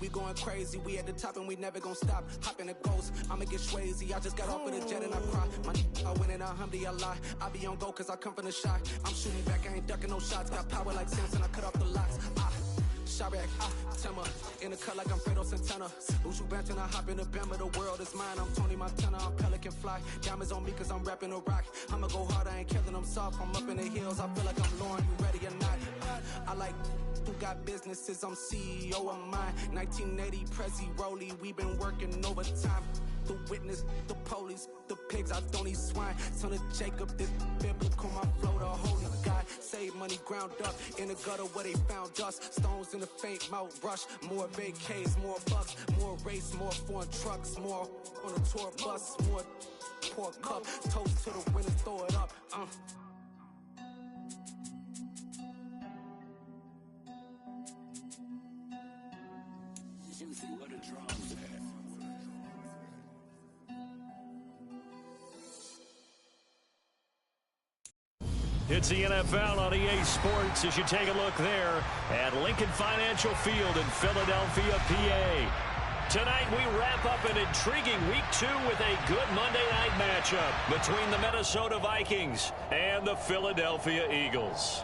be going crazy. We at the top and we never gonna stop. Hop in a ghost, I'ma get crazy. I just got off of the jet and I cry. I win in a Humvee, I lie. I be on go cause I come from the shot. I'm shooting back, I ain't ducking no shots. Got power like Samson, I cut off the locks. Chirac, Timmer, in the cut like I'm Fredo Santana. Uju Banton, I hop in the Bama, the world is mine. I'm Tony Montana, I'm Pelican Fly. Diamonds on me cause I'm rapping a rock. I'ma go hard, I ain't killing them soft. I'm up in the hills, I feel like I'm Lauren, you ready or not? I like who got businesses, I'm CEO of mine. 1980 Prezi Rolly, we been working overtime. The witness, the police, the pigs, I don't eat swine. Son of Jacob, this biblical, my flow, the holy God. Save money ground up in the gutter where they found dust. Stones in the faint mouth rush. More vacays, more bucks, more race, more foreign trucks, more on a tour bus, more pour cup. Toast to the winners, throw it up. You see what a drums at. It's the NFL on EA Sports as you take a look there at Lincoln Financial Field in Philadelphia, PA. Tonight we wrap up an intriguing Week 2 with a good Monday night matchup between the Minnesota Vikings and the Philadelphia Eagles.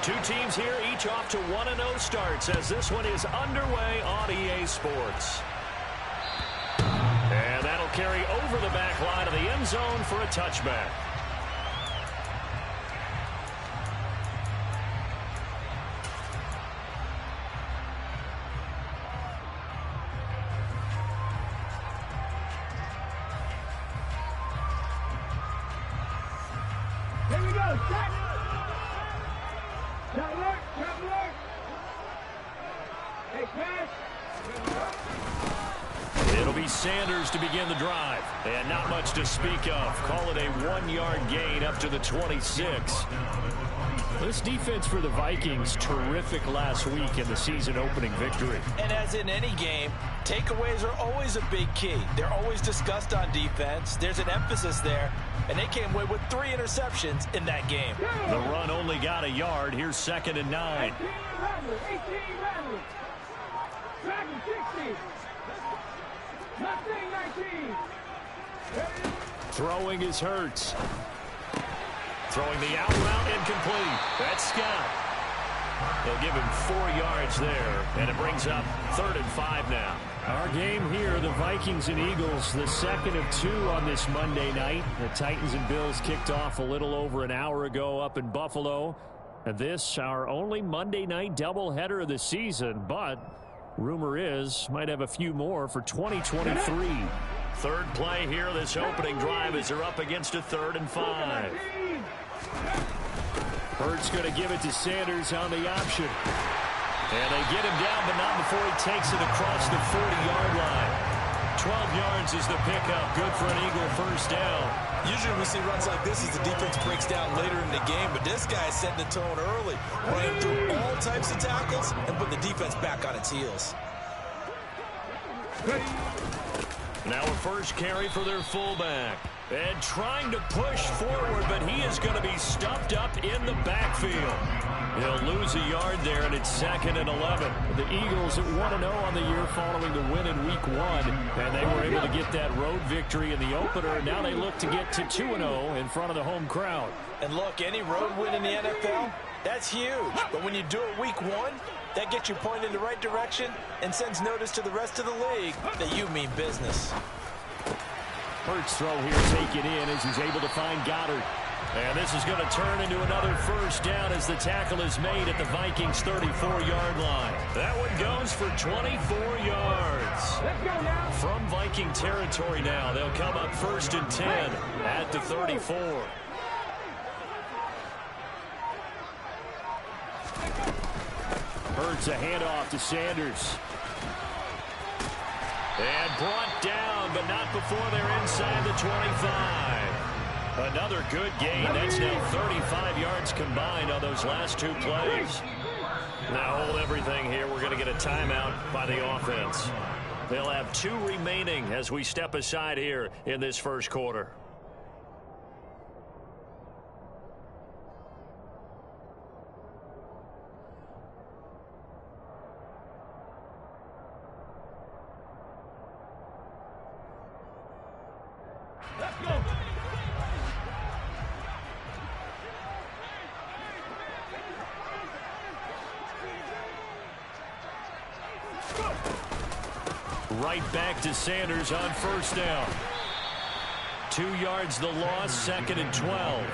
Two teams here, each off to 1-0 starts as this one is underway on EA Sports. And that'll carry over the back line of the end zone for a touchback. Here we go, set! Top work. Hey, pass. It'll be Sanders to begin the drive. And not much to speak of. Call it a 1-yard gain up to the 26. This defense for the Vikings, terrific last week in the season-opening victory. And as in any game, takeaways are always a big key. They're always discussed on defense. There's an emphasis there. And they came away with 3 interceptions in that game. The run only got a yard. Here's 2nd and 9. 18 Rattler. Dragon 60. Mustang 19. Throwing is Hurts. Throwing the out route incomplete. That's Scott. They'll give him 4 yards there, and it brings up 3rd and 5 now. Our game here, the Vikings and Eagles, the second of 2 on this Monday night. The Titans and Bills kicked off a little over an hour ago up in Buffalo. And this, our only Monday night doubleheader of the season, but rumor is might have a few more for 2023. Third play here, this opening drive as they're up against a 3rd and 5. Hurts going to give it to Sanders on the option. And they get him down, but not before he takes it across the 40-yard line. 12 yards is the pickup. Good for an Eagle first down. Usually we see runs like this as the defense breaks down later in the game, but this guy is setting the tone early, running through all types of tackles and putting the defense back on its heels. Now a first carry for their fullback. And trying to push forward, but he is going to be stuffed up in the backfield. He'll lose a yard there, and it's 2nd and 11. The Eagles at 1-0 on the year following the win in Week 1. And they were able to get that road victory in the opener. And now they look to get to 2-0 in front of the home crowd. And look, any road win in the NFL, that's huge. But when you do it Week 1, that gets you pointed in the right direction and sends notice to the rest of the league that you mean business. Hurts throw here taken in as he's able to find Goddard. And this is going to turn into another first down as the tackle is made at the Vikings' 34-yard line. That one goes for 24 yards. Let's go now. From Viking territory now, they'll come up 1st and 10 at the 34. Hurts a handoff to Sanders. And brought down, but not before they're inside the 25. Another good gain. That's now 35 yards combined on those last 2 plays. Now hold everything here. We're going to get a timeout by the offense. They'll have 2 remaining as we step aside here in this first quarter. Let's go. Right back to Sanders on first down. 2 yards the loss, 2nd and 12.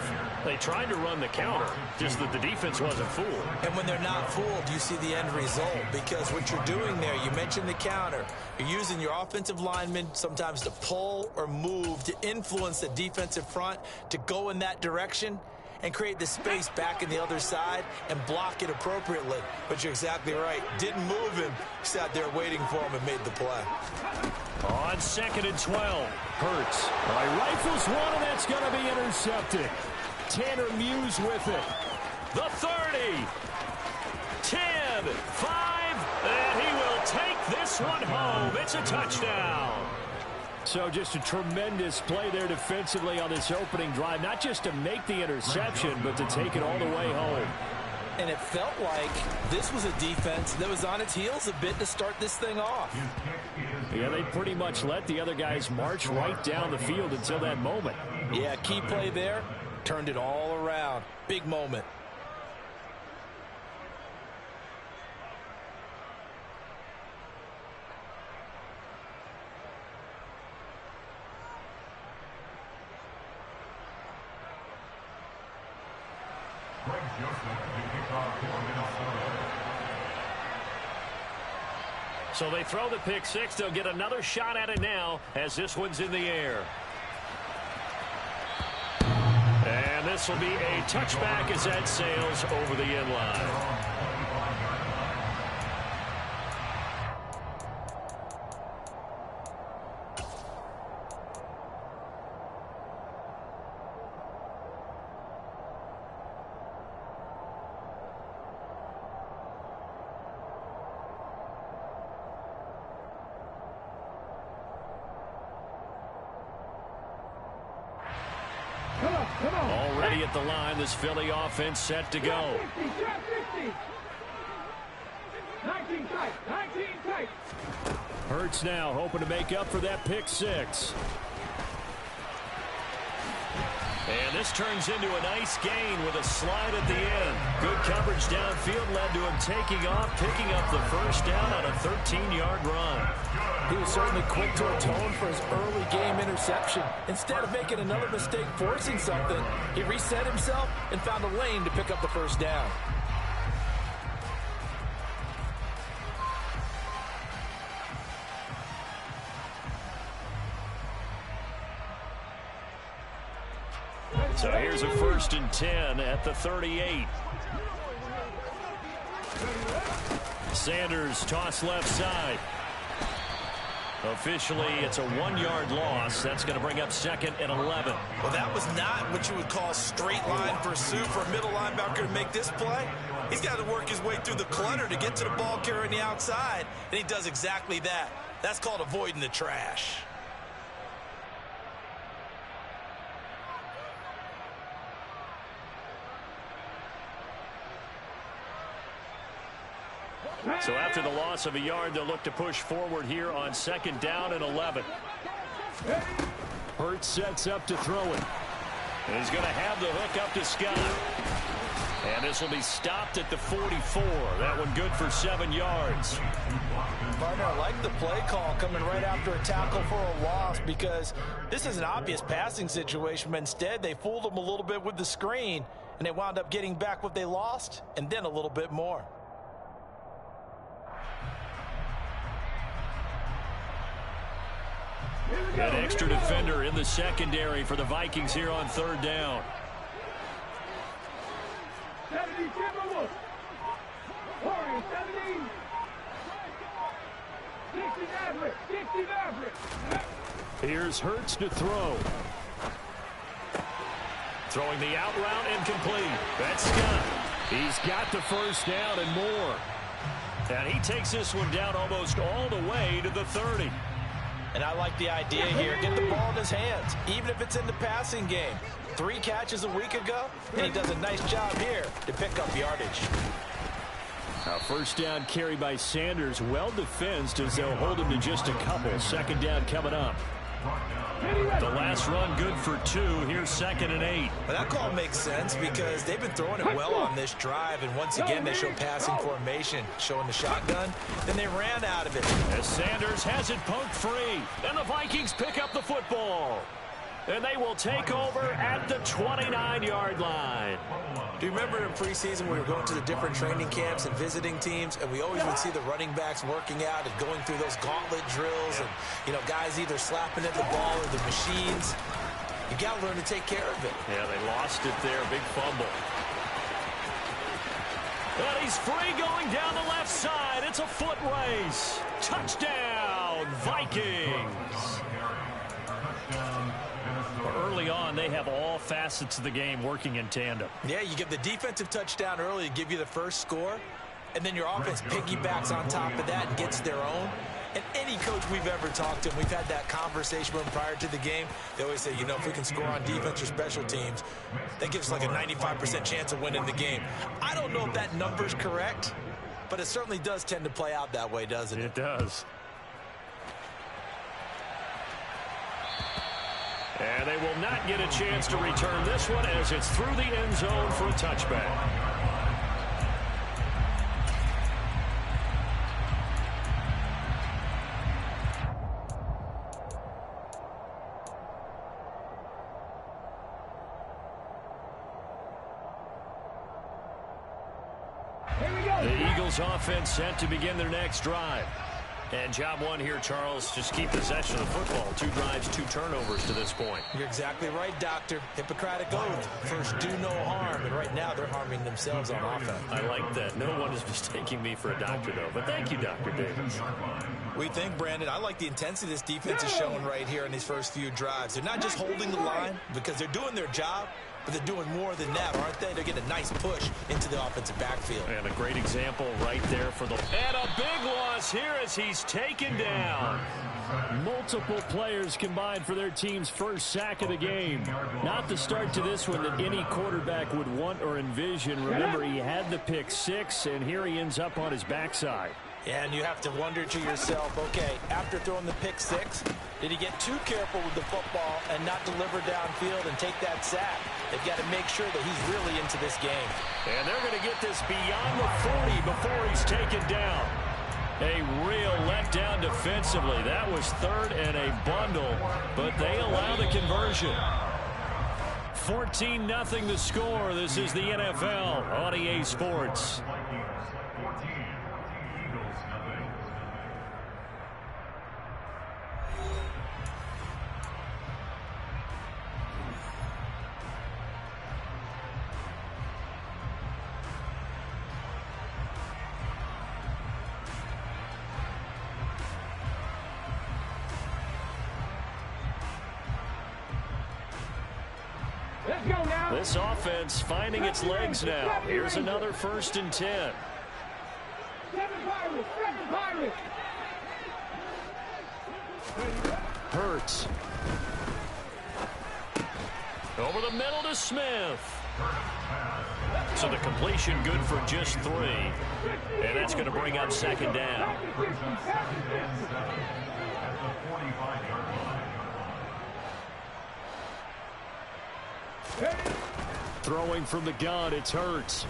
They tried to run the counter, just that the defense wasn't fooled. And when they're not fooled, you see the end result, because what you're doing there, you mentioned the counter. You're using your offensive linemen sometimes to pull or move to influence the defensive front to go in that direction and create the space back in the other side and block it appropriately. But you're exactly right. Didn't move him. Sat there waiting for him and made the play. On 2nd and 12, Hurts. Rifles one, and that's going to be intercepted. Tanner Muse with it. The 30. 10, 5, and he will take this one home. It's a touchdown. So just a tremendous play there defensively on this opening drive. Not just to make the interception, but to take it all the way home. And it felt like this was a defense that was on its heels a bit to start this thing off. Yeah, they pretty much let the other guys march right down the field until that moment. Yeah, key play there. Turned it all around. Big moment. So they throw the pick six. They'll get another shot at it now as this one's in the air. And this will be a touchback as that sails over the end line. Already at the line, this Philly offense set to go. 19 tight, 19 tight. Hurts now hoping to make up for that pick six. And this turns into a nice gain with a slide at the end. Good coverage downfield led to him taking off, picking up the first down on a 13-yard run. He was certainly quick to atone for his early game interception. Instead of making another mistake forcing something, he reset himself and found a lane to pick up the first down. So here's a 1st and 10 at the 38. Sanders toss left side. Officially, it's a 1-yard loss. That's going to bring up 2nd and 11. Well, that was not what you would call straight line pursuit for a middle linebacker to make this play. He's got to work his way through the clutter to get to the ball carrier on the outside, and he does exactly that. That's called avoiding the trash. So after the loss of a yard, they'll look to push forward here on 2nd down and 11. Hurts sets up to throw it. And he's going to have the hook up to Scott. And this will be stopped at the 44. That one good for 7 yards. Partner, I like the play call coming right after a tackle for a loss, because this is an obvious passing situation, but instead they fooled him a little bit with the screen, and they wound up getting back what they lost and then a little bit more. An extra defender in the secondary for the Vikings here on 3rd down. 70, 60 average, 60 average. Here's Hurts to throw. Throwing the out route and complete. That's Scott. He's got the first down and more. And he takes this one down almost all the way to the 30. And I like the idea here. Get the ball in his hands, even if it's in the passing game. 3 catches a week ago, and he does a nice job here to pick up yardage. A first down carry by Sanders, well defensed as they'll hold him to just a couple. Second down coming up. The last run good for 2. Here's 2nd and 8. Well, that call makes sense because they've been throwing it well on this drive, and once again they show passing formation, showing the shotgun. Then they ran out of it. As Sanders has it poked free, and the Vikings pick up the football. And they will take over at the 29-yard line. Do you remember in preseason we were going to the different training camps and visiting teams, and we always would see the running backs working out and going through those gauntlet drills, and, you know, guys either slapping at the ball or the machines. You got to learn to take care of it. Yeah, they lost it there. Big fumble. And he's free going down the left side. It's a foot race. Touchdown, Vikings. Early on, they have all facets of the game working in tandem. Yeah, you get the defensive touchdown early to give you the first score, and then your offense piggybacks on top of that and gets their own. And any coach we've ever talked to, and we've had that conversation with them prior to the game, they always say, you know, if we can score on defense or special teams, that gives us like a 95% chance of winning the game. I don't know if that number's correct, but it certainly does tend to play out that way, doesn't it? It does. And they will not get a chance to return this one as it's through the end zone for a touchback. The Eagles offense set to begin their next drive. And job one here, Charles, just keep possession of the football. 2 drives, 2 turnovers to this point. You're exactly right, Doctor. Hippocratic oath. First, do no harm. And right now, they're harming themselves on offense. I like that. No one is mistaking me for a doctor, though. But thank you, Dr. Davis. We think, Brandon, I like the intensity this defense is showing right here in these first few drives. They're not just holding the line because they're doing their job, but they're doing more than that, aren't they? They're getting a nice push into the offensive backfield. And a great example right there for the... And a big loss here as he's taken down. Multiple players combined for their team's first sack of the game. Not the start to this one that any quarterback would want or envision. Remember, he had the pick 6, and here he ends up on his backside. Yeah, and you have to wonder to yourself, okay, after throwing the pick 6, did he get too careful with the football and not deliver downfield and take that sack? They've got to make sure that he's really into this game. And they're going to get this beyond the 40 before he's taken down. A real letdown defensively. That was 3rd and a bundle, but they allow the conversion. 14-0 the score. This is the NFL on EA Sports. This offense finding its legs now. Here's another 1st and 10. Hurts. Over the middle to Smith. So the completion good for just 3. And that's going to bring up 2nd down. Throwing from the gun, it's Hurts.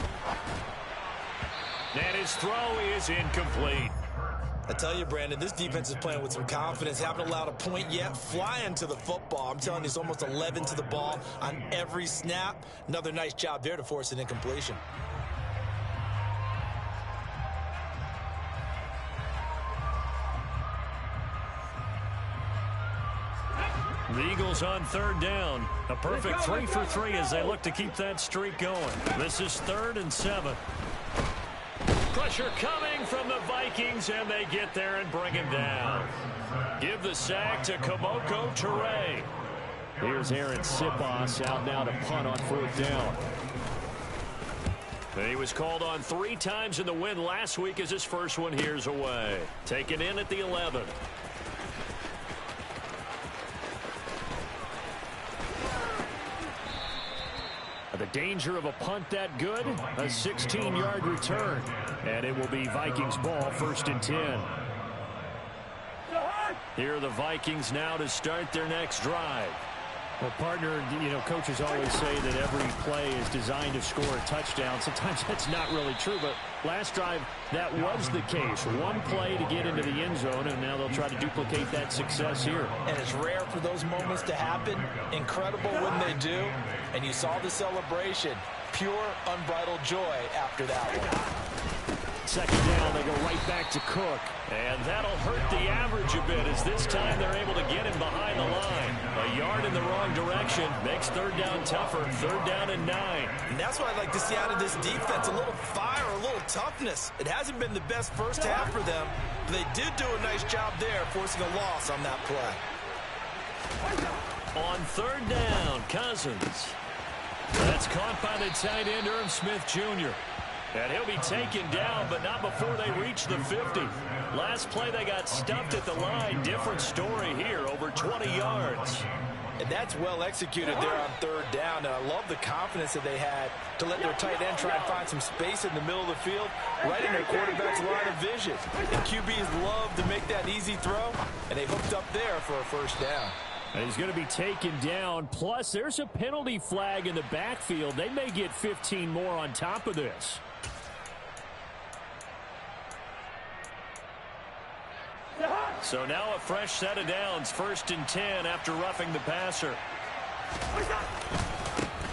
And his throw is incomplete. I tell you, Brandon, this defense is playing with some confidence. Haven't allowed a point yet. Flying to the football. I'm telling you, it's almost 11 to the ball on every snap. Another nice job there to force an incompletion. The Eagles on 3rd down. A perfect 3 for 3 as they look to keep that streak going. This is 3rd and 7. Pressure coming from the Vikings, and they get there and bring him down. Give the sack to Kamoko Toure. Here's Aaron Sipos out now to punt on 4th down. He was called on 3 times in the win last week as his first one here's away. Taken in at the 11. The danger of a punt that good, a 16-yard return. And it will be Vikings ball, 1st and 10. Here are the Vikings now to start their next drive. Well, partner, coaches always say that every play is designed to score a touchdown. Sometimes that's not really true, but last drive, that was the case. One play to get into the end zone, and now they'll try to duplicate that success here. And it's rare for those moments to happen. Incredible when they do. And you saw the celebration. Pure, unbridled joy after that one. 2nd down, they go right back to Cook. And that'll hurt the average a bit as this time they're able to get him behind the line. A yard in the wrong direction makes 3rd down tougher. 3rd down and 9. And that's what I'd like to see out of this defense. A little fire, a little toughness. It hasn't been the best first half for them, but they did do a nice job there, forcing a loss on that play. On 3rd down, Cousins. That's caught by the tight end, Irv Smith Jr. And he'll be taken down, but not before they reach the 50. Last play, they got stuffed at the line. Different story here, over 20 yards. And that's well executed there on 3rd down. And I love the confidence that they had to let their tight end try and find some space in the middle of the field, right in their quarterback's line of vision. And QBs love to make that easy throw, and they hooked up there for a 1st down. And he's going to be taken down. Plus, there's a penalty flag in the backfield. They may get 15 more on top of this. So now a fresh set of downs, 1st and 10 after roughing the passer.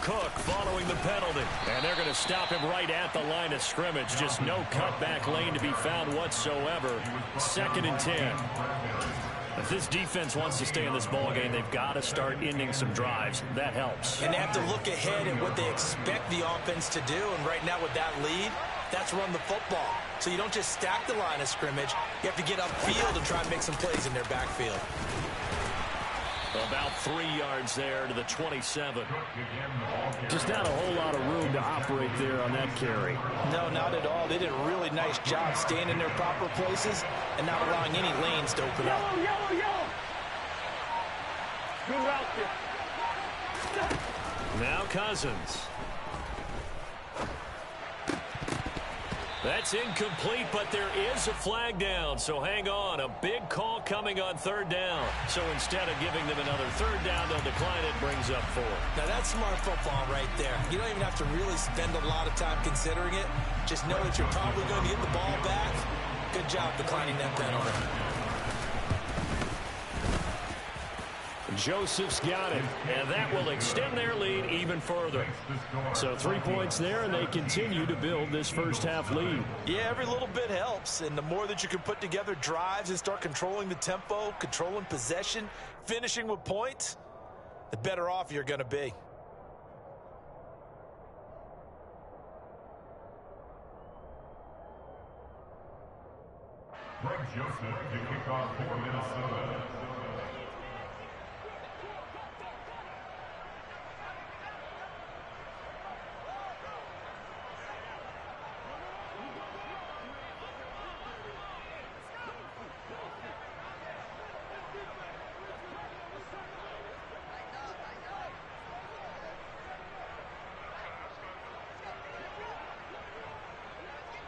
Cook following the penalty. And they're going to stop him right at the line of scrimmage. Just no cutback lane to be found whatsoever. 2nd and 10. If this defense wants to stay in this ballgame, they've got to start ending some drives. That helps. And they have to look ahead at what they expect the offense to do. And right now with that lead, that's run the football. So you don't just stack the line of scrimmage. You have to get upfield and try and make some plays in their backfield. About 3 yards there to the 27. Just not a whole lot of room to operate there on that carry. No, not at all. They did a really nice job staying in their proper places and not allowing any lanes to open up. Yellow, yellow. Good route there. Now Cousins. That's incomplete, but there is a flag down, so hang on. A big call coming on 3rd down. So instead of giving them another 3rd down, they'll decline it, brings up 4. Now that's smart football right there. You don't even have to really spend a lot of time considering it. Just know that you're probably going to get the ball back. Good job declining that penalty. Joseph's got it, and that will extend their lead even further. So 3 points there, and they continue to build this first half lead. Yeah, every little bit helps, and the more that you can put together drives and start controlling the tempo, controlling possession, finishing with points, the better off you're going to be. Greg Joseph to kick off for Minnesota.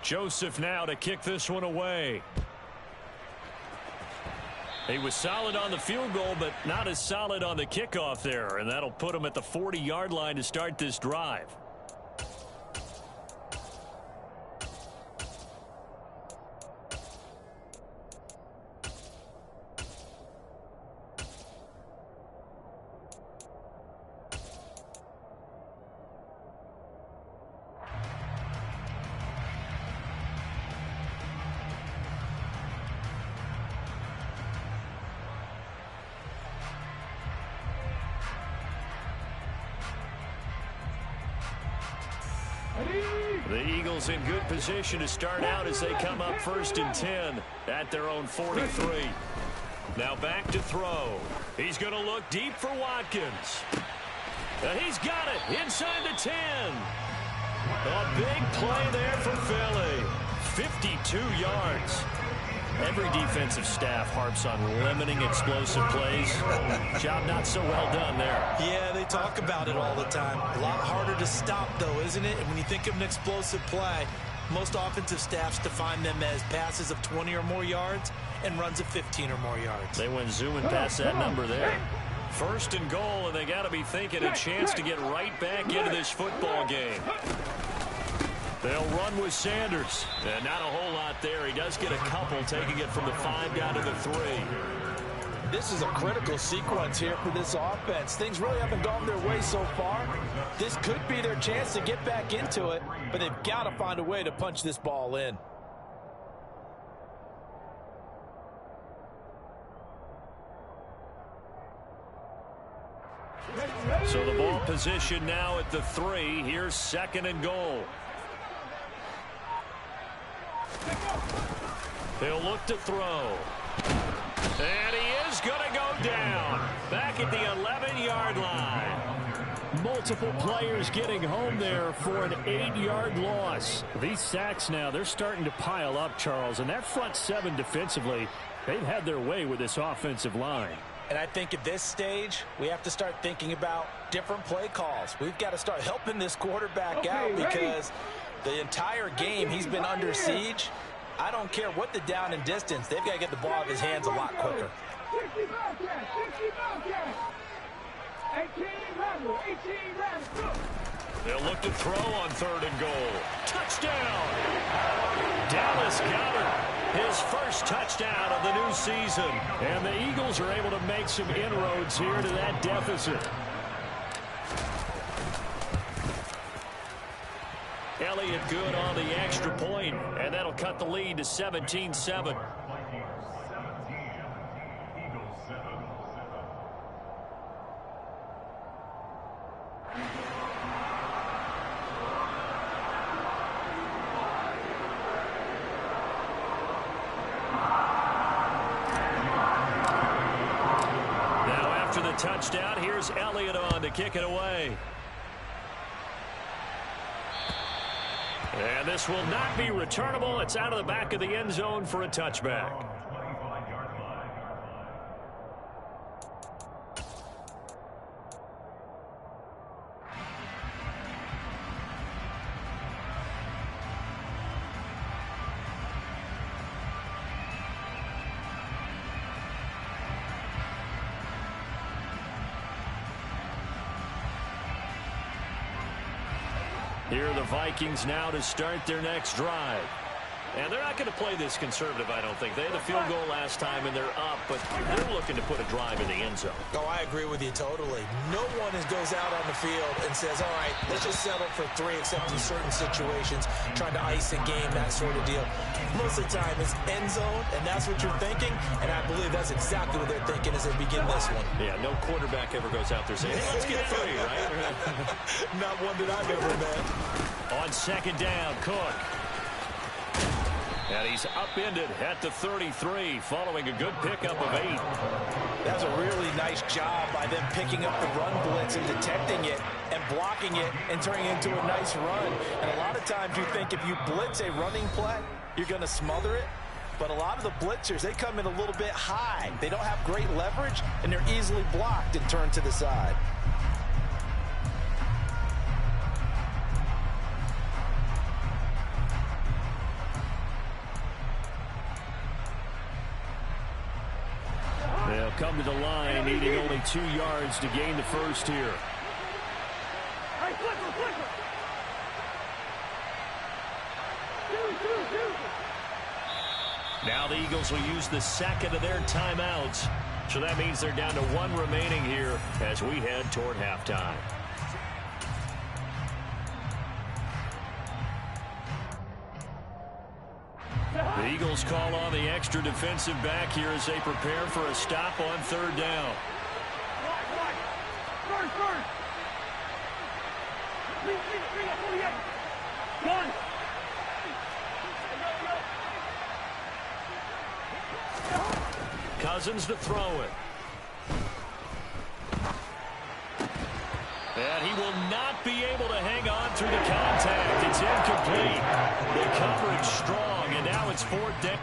Joseph now to kick this one away. He was solid on the field goal, but not as solid on the kickoff there, and that'll put him at the 40-yard line to start this drive. The Eagles in good position to start out as they come up 1st and 10 at their own 43. Now back to throw. He's going to look deep for Watkins. And he's got it inside the 10. A big play there for Philly. 52 yards. Every defensive staff harps on limiting explosive plays. Job not so well done there. Yeah, they talk about it all the time. A lot harder to stop, though, isn't it? And when you think of an explosive play, most offensive staffs define them as passes of 20 or more yards and runs of 15 or more yards. They went zooming past that number there. 1st and goal, and they got to be thinking a chance to get right back into this football game. They'll run with Sanders. And not a whole lot there. He does get a couple, taking it from the 5 down to the 3. This is a critical sequence here for this offense. Things really haven't gone their way so far. This could be their chance to get back into it, but they've got to find a way to punch this ball in. So the ball position now at the 3. Here's 2nd and goal. He'll look to throw. And he is going to go down. Back at the 11-yard line. Multiple players getting home there for an 8-yard loss. These sacks now, they're starting to pile up, Charles. And that front 7 defensively, they've had their way with this offensive line. And I think at this stage, we have to start thinking about different play calls. We've got to start helping this quarterback out because the entire game he's been under siege. I don't care what the down and distance. They've got to get the ball out of his hands a lot quicker. They'll look to throw on 3rd and goal. Touchdown! Dallas Goedert, his first touchdown of the new season. And the Eagles are able to make some inroads here to that deficit. Elliott good on the extra point, and that'll cut the lead to 17-7. Now after the touchdown, here's Elliott on to kick it away. And this will not be returnable. It's out of the back of the end zone for a touchback. Here are the Vikings now to start their next drive. And they're not going to play this conservative, I don't think. They had a field goal last time, and they're up, but they're looking to put a drive in the end zone. Oh, I agree with you totally. No one goes out on the field and says, all right, let's just settle for 3, except in certain situations, trying to ice a game, that sort of deal. Most of the time, it's end zone, and that's what you're thinking, and I believe that's exactly what they're thinking as they begin this one. Yeah, no quarterback ever goes out there saying, hey, let's get 3, right? Not one that I've ever met. On 2nd down, Cook. And he's upended at the 33 following a good pickup of 8. That's a really nice job by them picking up the run blitz and detecting it and blocking it and turning it into a nice run. And a lot of times you think if you blitz a running play, you're going to smother it. But a lot of the blitzers, they come in a little bit high. They don't have great leverage, and they're easily blocked and turned to the side. They'll come to the line, needing only 2 yards to gain the first here. Now the Eagles will use the 2nd of their timeouts. So that means they're down to 1 remaining here as we head toward halftime. The Eagles call on the extra defensive back here as they prepare for a stop on 3rd down. Cousins to throw it. And he will not be able to hang on through the contact. It's incomplete. The coverage strong, and now it's 4th down.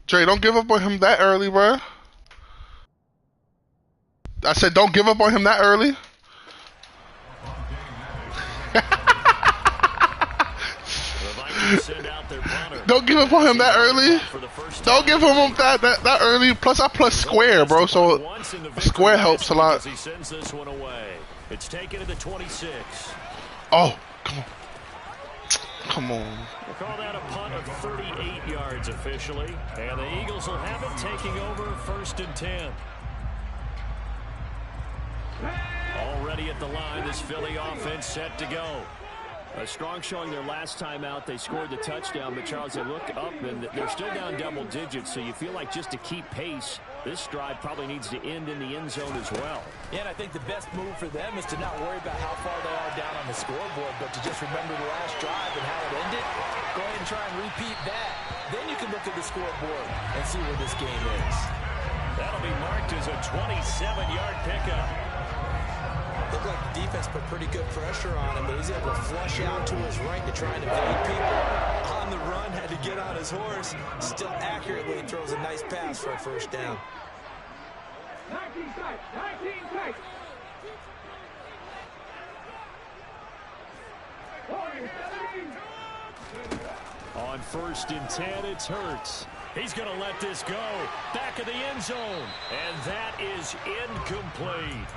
Trey, don't give up on him that early, bro. I said don't give up on him that early. Don't give up on him that early. Don't give him that early. Plus, I plus square, bro. So square helps a lot. He sends this one away. It's taken to the 26. Oh, come on. Come on. We'll call that a punt of 38 yards officially. And the Eagles will have it taking over 1st and 10. Already at the line, this Philly offense set to go. A strong showing their last time out. They scored the touchdown, but Charles, they look up and they're still down double digits, so you feel like just to keep pace, this drive probably needs to end in the end zone as well. Yeah, and I think the best move for them is to not worry about how far they are down on the scoreboard, but to just remember the last drive and how it ended. Go ahead and try and repeat that. Then you can look at the scoreboard and see where this game is. That'll be marked as a 27-yard pickup. Looked like the defense put pretty good pressure on him, but he's able to flush out to his right to try and evade people. On the run, had to get on his horse. Still accurately throws a nice pass for a 1st down. 19 strikes, 19 strikes. 17. On 1st and 10, it's Hurts. He's going to let this go. Back of the end zone. And that is incomplete.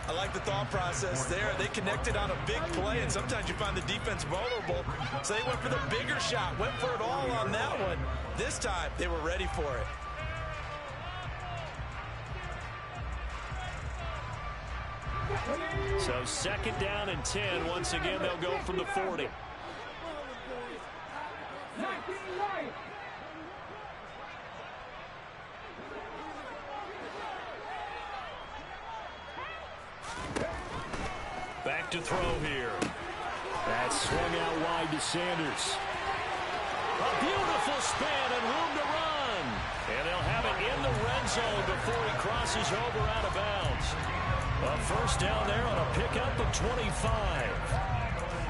I like the thought process there. They connected on a big play, and sometimes you find the defense vulnerable. So they went for the bigger shot, went for it all on that one. This time, they were ready for it. So 2nd down and 10. Once again, they'll go from the 40. 19 right. Back to throw here. That swung out wide to Sanders. A beautiful spin and room to run. And they'll have it in the red zone before he crosses over out of bounds. A 1st down there on a pickup of 25.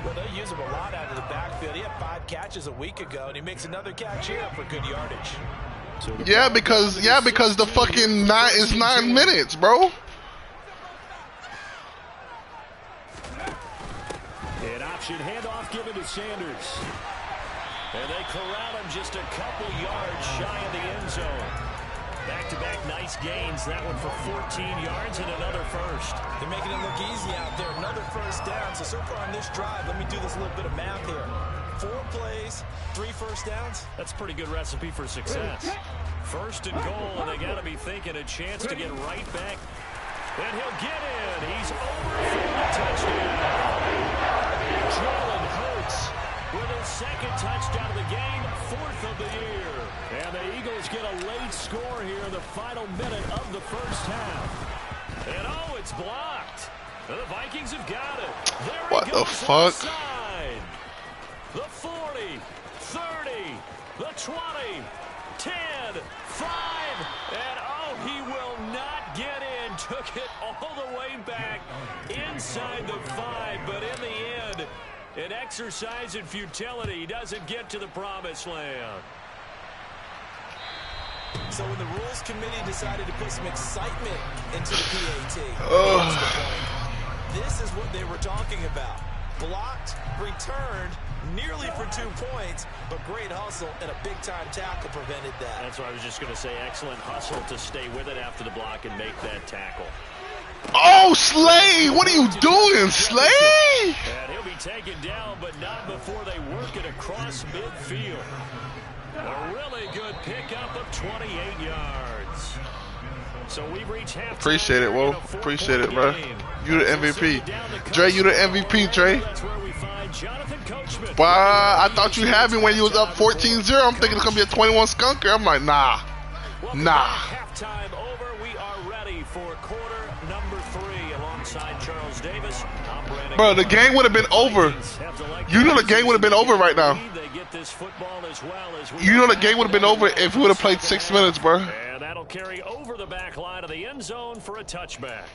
Well, they use him a lot out of the backfield. He had 5 catches a week ago, and he makes another catch here for good yardage. Yeah, because the fucking 9 minutes, bro. An option handoff given to Sanders. And they corral him just a couple yards shy of the end zone. Back-to-back nice gains. That one for 14 yards and another 1st. They're making it look easy out there. Another 1st down. So far on this drive, let me do this little bit of math here. 4 plays, 3 1st downs. That's a pretty good recipe for success. 1st and goal, and they got to be thinking a chance to get right back. And he'll get in. He's over for the touchdown. Jalen Hurts with his 2nd touchdown of the game, 4th of the year. And the Eagles get a late score here in the final minute of the 1st half. And oh, it's blocked. The Vikings have got it. There what he goes the fuck? outside. The 40, 30, the 20, 10, 5, and oh, he will not get in. Took it all the way back inside the 5, but in the end, an exercise in futility. He doesn't get to the promised land. So when the Rules Committee decided to put some excitement into the PAT, this is what they were talking about. Blocked, returned, nearly for 2 points, but great hustle and a big-time tackle prevented that. That's what I was just going to say. Excellent hustle to stay with it after the block and make that tackle. Oh, Slay! What are you doing, Slay? And he'll be taken down, but not before they work it across midfield. A really good pickup of 28 yards. So we've reached halftime. Appreciate it, Will. Appreciate it, bro. You the MVP. Dre, you the MVP, Dre. But I thought you had me when you was up 14-0. I'm thinking it's going to be a 21 skunker. I'm like, nah. Nah. Halftime over. We are ready for quarter number 3 alongside Charles Davis. Bro, the game would have been over. You know the game would have been over right now. You know the game would have been over if we would have played 6 minutes, bro. And that'll carry over the back line of the end zone for a touchback.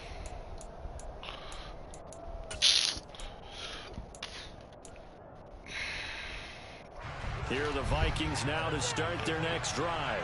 Here are the Vikings now to start their next drive.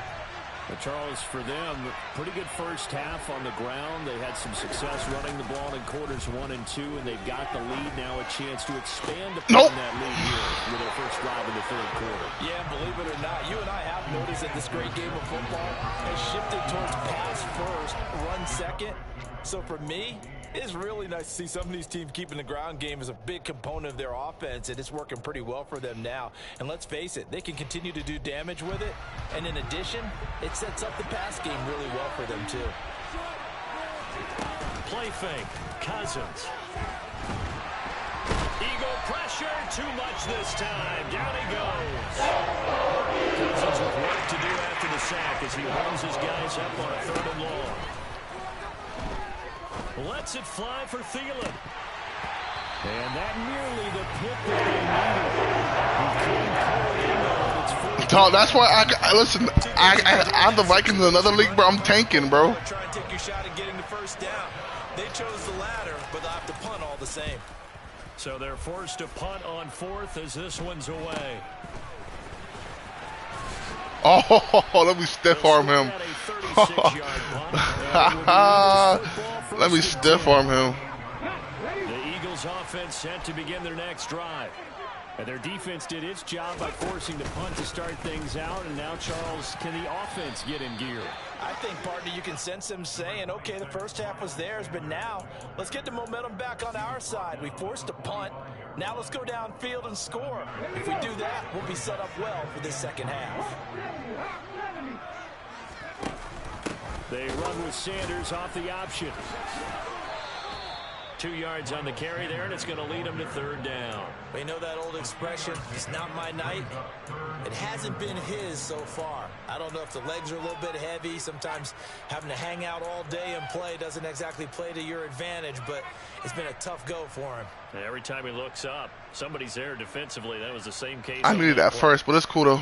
But Charles, for them, pretty good first half on the ground. They had some success running the ball in quarters 1 and 2, and they've got the lead now, a chance to expand upon that lead here with their first drive in the third quarter. Yeah, believe it or not, you and I have noticed that this great game of football has shifted towards pass first, run second. So for me, it's really nice to see some of these teams keeping the ground game as a big component of their offense, and it's working pretty well for them now. And let's face it, they can continue to do damage with it. And in addition, it sets up the pass game really well for them, too. Play fake. Cousins. Eagle pressure. Too much this time. Down he goes. Cousins with work to do after the sack as he runs his guys up on a 3rd and long. Lets it fly for Thielen. And that nearly the pick that they needed. Dog, that's why listen, I'm the Vikings in another league, bro. I'm tanking, bro. Try and take your shot at getting the first down. They chose the latter, but they'll have to punt all the same. So they're forced to punt on 4th as this one's away. Oh, let me stiff arm him. Let me stiff arm him. The Eagles offense set to begin their next drive. And their defense did its job by forcing the punt to start things out. And now, Charles, can the offense get in gear? I think, partner, you can sense them saying, okay, the first half was theirs, but now let's get the momentum back on our side. We forced a punt. Now let's go downfield and score. If we do that, we'll be set up well for this second half. They run with Sanders off the option. 2 yards on the carry there, and it's going to lead them to 3rd down. We know that old expression, it's not my night. It hasn't been his so far. I don't know if the legs are a little bit heavy. Sometimes having to hang out all day and play doesn't exactly play to your advantage, but it's been a tough go for him. And every time he looks up, somebody's there defensively. That was the same case. I needed that first, but it's cool, though.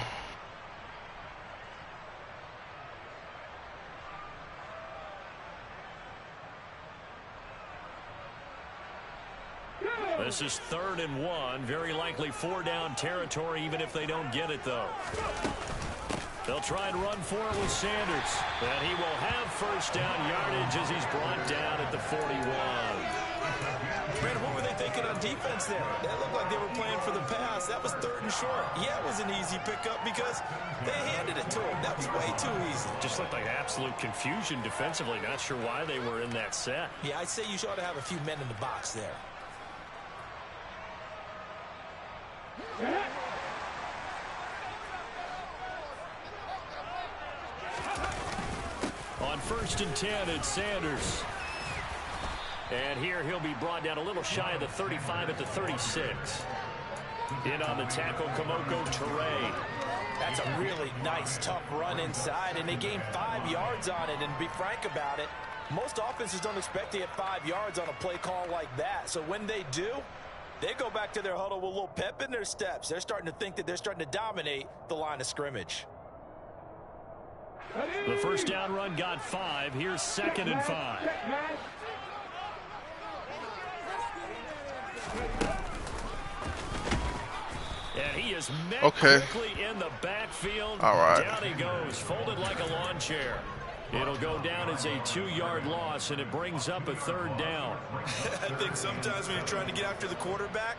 This is 3rd and 1. Very likely 4-down territory, even if they don't get it, though. They'll try and run for it with Sanders. And he will have first down yardage as he's brought down at the 41. Brandon, what were they thinking on defense there? That looked like they were playing for the pass. That was 3rd and short. Yeah, it was an easy pickup because they handed it to him. That was way too easy. Just looked like absolute confusion defensively. Not sure why they were in that set. Yeah, I'd say you ought to have a few men in the box there. On 1st and 10, it's Sanders. And here he'll be brought down a little shy of the 35 at the 36. In on the tackle, Kamoko Toure. That's a really nice, tough run inside, and they gained 5 yards on it. And to be frank about it, most offenses don't expect to get 5 yards on a play call like that. So when they do, they go back to their huddle with a little pep in their steps. They're starting to think that they're starting to dominate the line of scrimmage. The first down run got 5. Here's 2nd and 5. And he is met quickly in the backfield. All right. Down he goes, folded like a lawn chair. It'll go down as a 2-yard loss, and it brings up a 3rd down. I think sometimes when you're trying to get after the quarterback,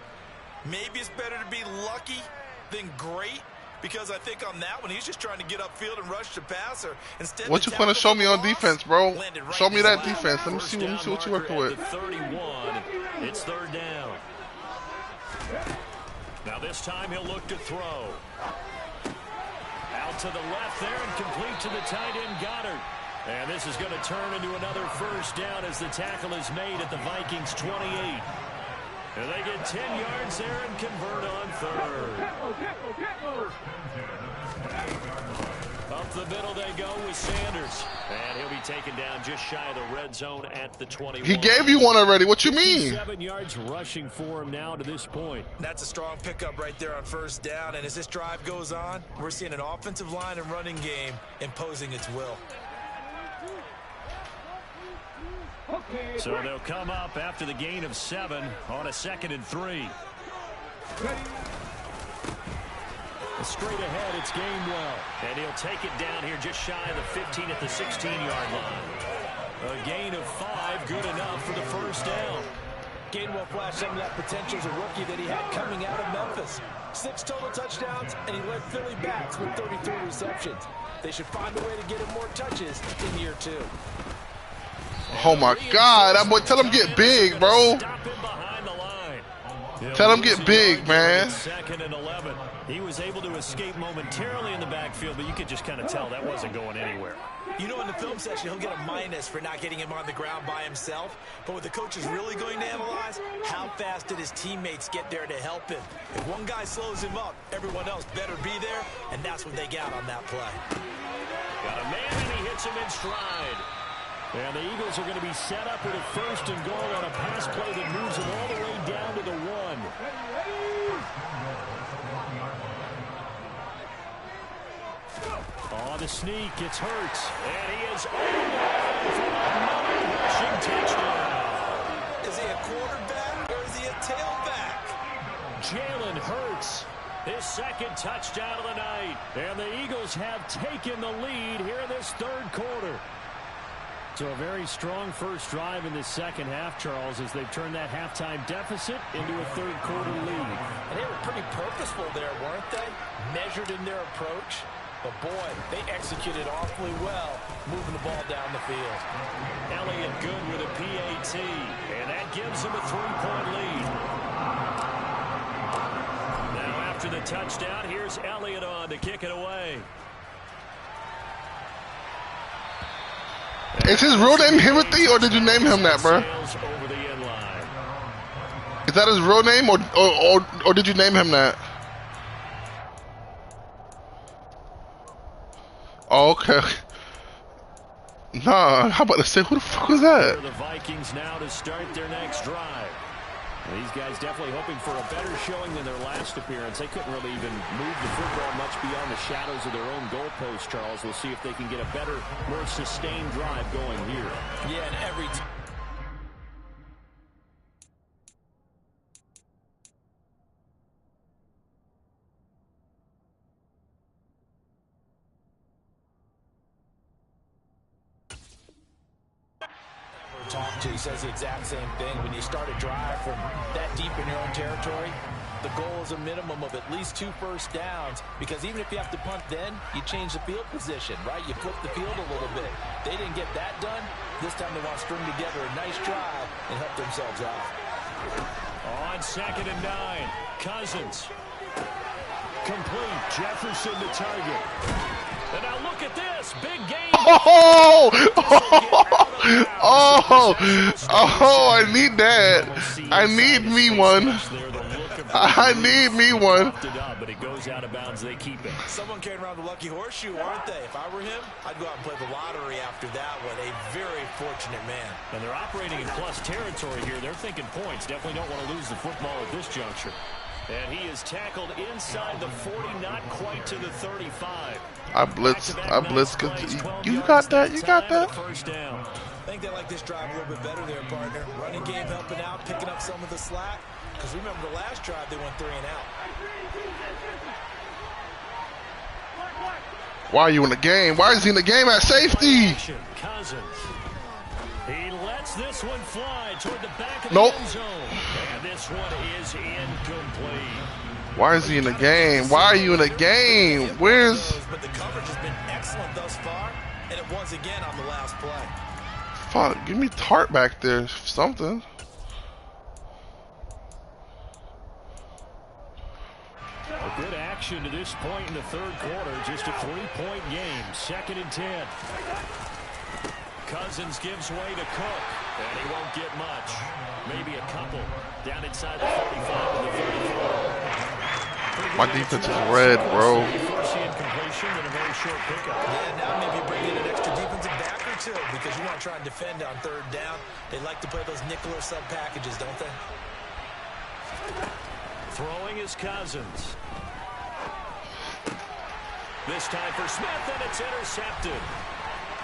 maybe it's better to be lucky than great. Because I think on that one, he's just trying to get upfield and rush the passer. Instead, what you gonna show me on defense, bro? Show me that defense. Let me see what you're working with. 31. It's 3rd down. Now this time he'll look to throw. Out to the left there and complete to the tight end Goddard. And this is going to turn into another first down as the tackle is made at the Vikings 28. And they get 10 yards there and convert on third. Up the middle they go with Sanders. And he'll be taken down just shy of the red zone at the 21. He gave you one already. What you mean? 7 yards rushing for him now to this point. That's a strong pickup right there on first down. And as this drive goes on, we're seeing an offensive line and running game imposing its will. So they'll come up after the gain of 7 on a 2nd and 3. Straight ahead, it's Gainwell. And he'll take it down here just shy of the 15 at the 16-yard line. A gain of 5, good enough for the first down. Gainwell flashed some of that potential as a rookie that he had coming out of Memphis. 6 total touchdowns, and he led Philly backs with 33 receptions. They should find a way to get him more touches in year 2. Oh my God, that boy, tell him get big, bro. Tell him get big, man. 2nd and 11. He was able to escape momentarily in the backfield, but you could just kind of tell that wasn't going anywhere. You know, in the film session, he'll get a minus for not getting him on the ground by himself. But what the coach is really going to analyze, how fast did his teammates get there to help him? If one guy slows him up, everyone else better be there, and that's what they got on that play. Got a man, and he hits him in stride. And the Eagles are going to be set up with a 1st and goal on a pass play that moves them all the way down to the 1. On the sneak, it's Hurts. And he is over for another rushing touchdown. Is he a quarterback or is he a tailback? Jalen Hurts, his 2nd touchdown of the night. And the Eagles have taken the lead here in this 3rd quarter. So a very strong first drive in this 2nd half, Charles, as they've turned that halftime deficit into a 3rd quarter lead. And they were pretty purposeful there, weren't they? Measured in their approach. But boy, they executed awfully well, moving the ball down the field. Elliott good with a PAT, and that gives them a 3-point lead. Now after the touchdown, here's Elliott on to kick it away. Is his real name Timothy, or did you name him that, bro? Is that his real name, or did you name him that? Oh, okay. Nah, how about to say, who the fuck was that? The Vikings now to start their next drive. These guys definitely hoping for a better showing than their last appearance. They couldn't really even move the football much beyond the shadows of their own goalpost, Charles. We'll see if they can get a better, more sustained drive going here. Yeah, and every talked to, he says the exact same thing. When you start a drive from that deep in your own territory, the goal is a minimum of at least 2 first downs, because even if you have to punt then, you change the field position, right? You flip the field a little bit. They didn't get that done. This time they want to string together a nice drive and help themselves out. On 2nd and 9, Cousins. Complete. Jefferson to target. And now look at this. Big game. Oh! Oh! Oh, I need that. I need me one. I need me one. But it goes out of bounds. They keep it. Someone carrying around the lucky horseshoe, aren't they? If I were him, I'd go out and play the lottery after that one. A very fortunate man. And they're operating in plus territory here. They're thinking points. Definitely don't want to lose the football at this juncture. And he is tackled inside the 40, not quite to the 35. I blitz. You got that. You got that. First down. I think they like this drive a little bit better there, partner. Running game helping out, picking up some of the slack. Because remember the last drive, they went 3 and out. Why are you in the game? Why is he in the game at safety? Cousins. He lets this one fly toward the back of the end zone. And this one is incomplete. Why is he in the game? Why are you in the game? Where's... But the coverage has been excellent thus far, and it was again on the last play. Fuck, give me Tart back there. Something. A good action to this point in the 3rd quarter. Just a 3-point game. 2nd and 10. Cousins gives way to Cook, and he won't get much. Maybe a couple. Down inside the 45 and the 34. My defense is red, bro. Forcing incompletion and a very short pickup. Yeah, now maybe bring in an extra defensive back or two because you want to try and defend on third down. They like to play those nickel or sub packages, don't they? Throwing is Cousins. This time for Smith, and it's intercepted.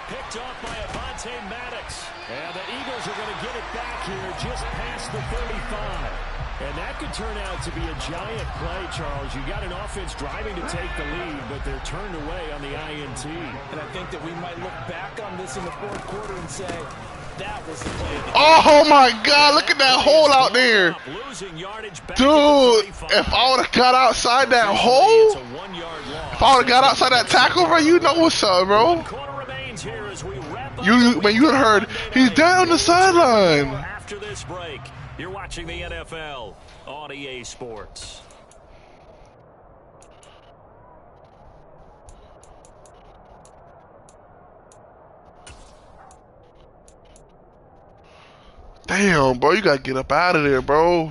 Picked off by Avonte Maddox. And the Eagles are going to get it back here just past the 35. And that could turn out to be a giant play, Charles. You got an offense driving to take the lead, but they're turned away on the INT. And I think that we might look back on this in the fourth quarter and say, that was the play. Oh my God, look at that hole out there. Dude, if I would have got outside that hole, if I would have got outside that tackle, bro, you know what's up, bro. When you heard, he's down the sideline. After this break, you're watching the NFL on EA Sports. Damn, bro, you gotta get up out of there, bro.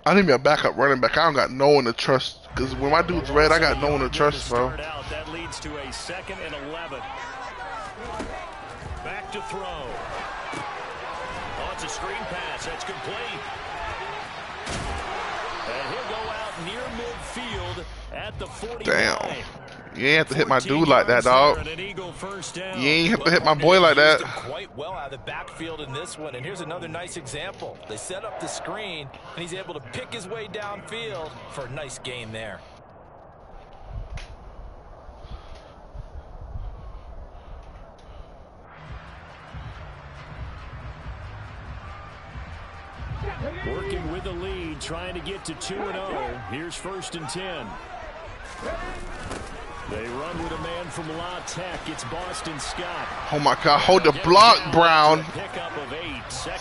I need me a backup running back. I don't got no one to trust. Because when my dude's red, I got no one to trust, bro. That leads to a 2nd and 11. Back to throw. Oh, it's a screen pass. That's complete. And he'll go out near midfield at the 49. Damn. You ain't have to hit my dude like that, dog. You ain't have to hit my boy like that. Quite well out of the backfield in this one. And here's another nice example. They set up the screen, and he's able to pick his way downfield for a nice gain there. Working with the lead, trying to get to 2-0. Here's 1st and 10. They run with a man from La Tech. It's Boston Scott. Oh my God, hold the block, Brown.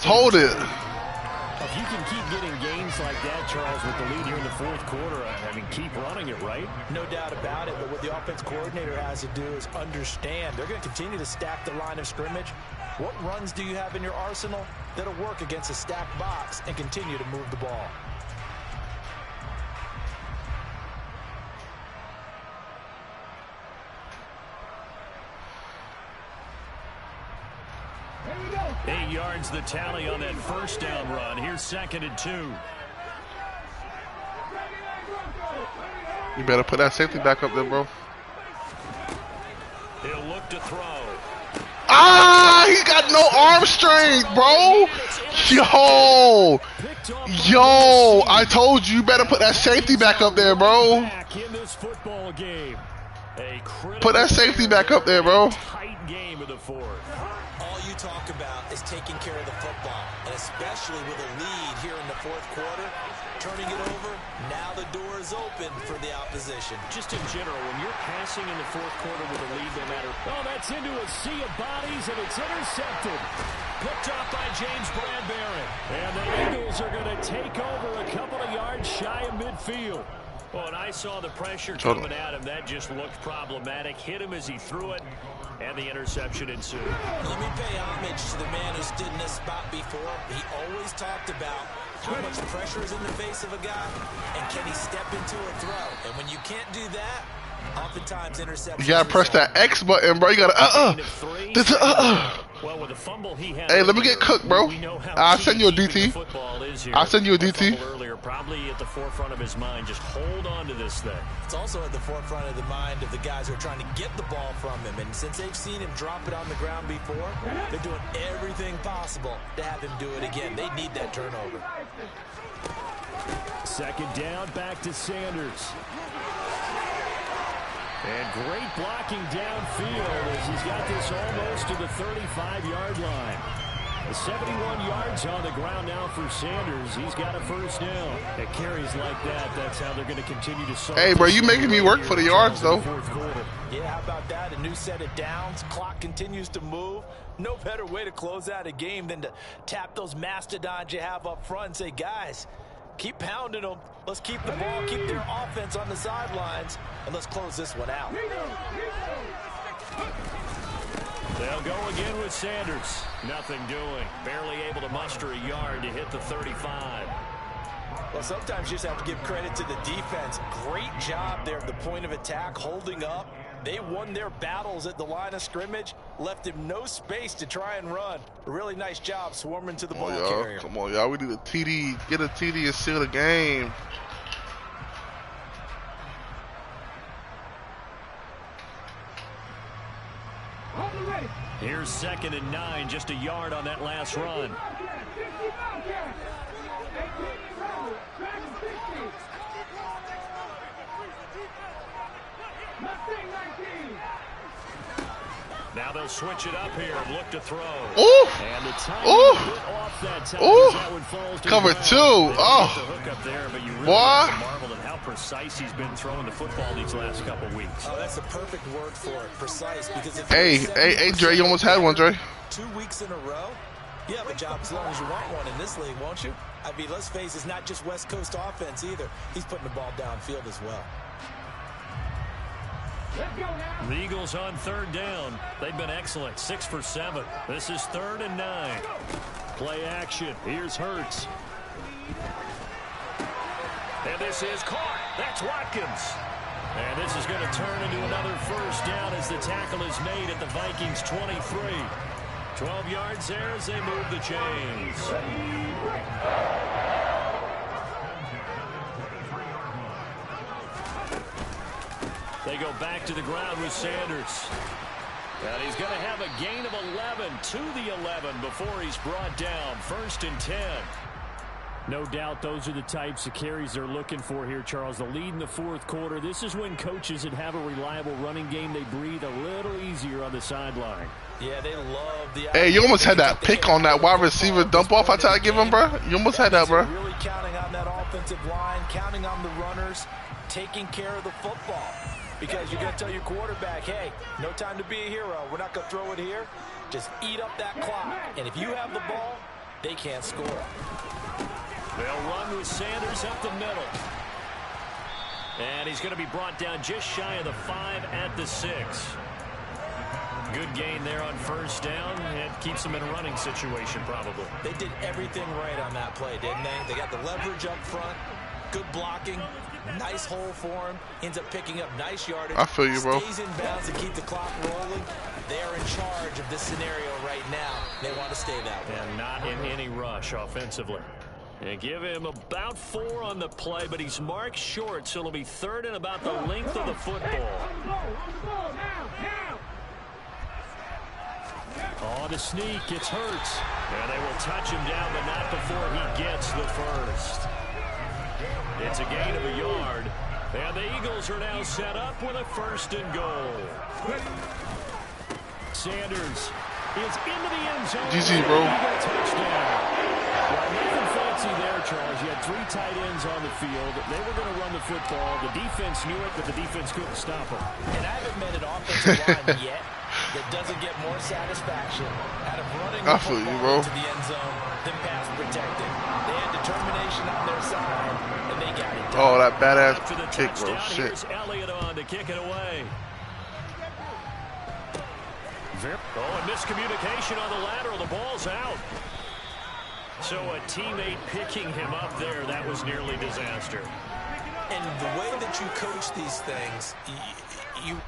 Hold it. If you can keep getting gains like that, Charles, with the lead here in the fourth quarter, I mean, keep running it, right? No doubt about it, but what the offense coordinator has to do is understand they're going to continue to stack the line of scrimmage. What runs do you have in your arsenal that'll work against a stacked box and continue to move the ball? go. 8 yards the tally on that 1st down run. Here's 2nd and 2. You better put that safety back up there, bro. He'll look to throw. Ah, he got no arm strength, bro. Yo, I told you, you better put that safety back up there, bro. Put that safety back up there, bro. Tight game of the fourth. All you talk about is taking care of the football, and especially with a lead here in the fourth quarter, turning it over, now the door is open for the opposition. Just in general, when you're passing in the fourth quarter with a lead, no matter... Oh, that's into a sea of bodies, and it's intercepted. Picked off by James Bradbury. And the Eagles are going to take over a couple of yards shy of midfield. Well, and I saw the pressure coming at him. That just looked problematic. Hit him as he threw it, and the interception ensued. Let me pay homage to the man who stood in this spot before. He always talked about how much pressure is in the face of a guy, and can he step into a throw? And when you can't do that, oftentimes interceptions. You gotta press that X button, bro. You gotta Well, with a fumble he had. Hey, let me get cooked, bro. I'll send you a DT. I'll send you a DT. Earlier, probably at the forefront of his mind. Just hold on to this thing. It's also at the forefront of the mind of the guys who are trying to get the ball from him. And since they've seen him drop it on the ground before, they're doing everything possible to have him do it again. They need that turnover. 2nd down, back to Sanders. And great blocking downfield as he's got this almost to the 35-yard line. The 71 yards on the ground now for Sanders. He's got a 1st down. At carries like that, that's how they're going to continue to... Hey, bro, you making me work for the yards, though. Yeah, how about that? A new set of downs. Clock continues to move. No better way to close out a game than to tap those mastodons you have up front and say, guys, keep pounding them. Let's keep the ball, keep their offense on the sidelines, and let's close this one out. They'll go again with Sanders. Nothing doing. Barely able to muster a yard to hit the 35. Well, sometimes you just have to give credit to the defense. Great job there at the point of attack, holding up. They won their battles at the line of scrimmage, left him no space to try and run. A really nice job swarming to the ball carrier. Come on, y'all. We need a TD. Get a TD and seal the game. Here's 2nd and 9, just a yard on that last run. Now they'll switch it up here and look to throw. Ooh! And the time off that time. That one falls to Cover 2. Oh! Hook up there, but you really Boy! marveled at how precise he's been throwing the football these last couple weeks. Oh, that's the perfect word for it, precise. Because if Hey, Dre, you almost had one, Dre. 2 weeks in a row, you have a job as long as you want one in this league, won't you? I mean, let's face it, it's not just West Coast offense either. He's putting the ball downfield as well. The Eagles on 3rd down. They've been excellent. 6 for 7. This is 3rd and 9. Play action. Here's Hurts. And this is caught. That's Watkins. And this is going to turn into another first down as the tackle is made at the Vikings 23. 12 yards there as they move the chains. They go back to the ground with Sanders. And he's going to have a gain of 11 to the 11 before he's brought down. 1st and 10. No doubt those are the types of carries they're looking for here, Charles. The lead in the 4th quarter. This is when coaches that have a reliable running game, they breathe a little easier on the sideline. Yeah, they love the... Hey, you almost had that pick on that wide receiver dump off I tried to give him, bro. You almost had that, bro. Really counting on that offensive line, counting on the runners, taking care of the football. Because you're going to tell your quarterback, hey, no time to be a hero. We're not going to throw it here. Just eat up that clock. And if you have the ball, they can't score. They'll run with Sanders up the middle. And he's going to be brought down just shy of the 5 at the 6. Good gain there on 1st down. It keeps them in a running situation, probably. They did everything right on that play, didn't they? They got the leverage up front, good blocking, nice hole for him, ends up picking up nice yardage. I feel you, bro. Stays in bounds to keep the clock rolling. They're in charge of this scenario right now. They want to stay that way. And not in any rush offensively. And give him about 4 on the play, but he's marked short, so it'll be 3rd and about the length of the football. Oh, the sneak. It's Hurts. And they will touch him down, but not before he gets the first. It's a gain of a yard. And the Eagles are now set up with a 1st and goal. Sanders is into the end zone. GG, bro. Touchdown. Well, nothing fancy there, Charles. You had 3 tight ends on the field. They were going to run the football. The defense knew it, but the defense couldn't stop them. And I haven't met an offensive line yet that doesn't get more satisfaction out of running the football to the end zone than pass protecting. They had determination on their side, and they got it done. Oh, that badass kick, bro. Shit. Shit. Elliott on to kick it away. Oh, and miscommunication on the lateral. The ball's out. So a teammate picking him up there, that was nearly disaster. And the way that you coach these things, you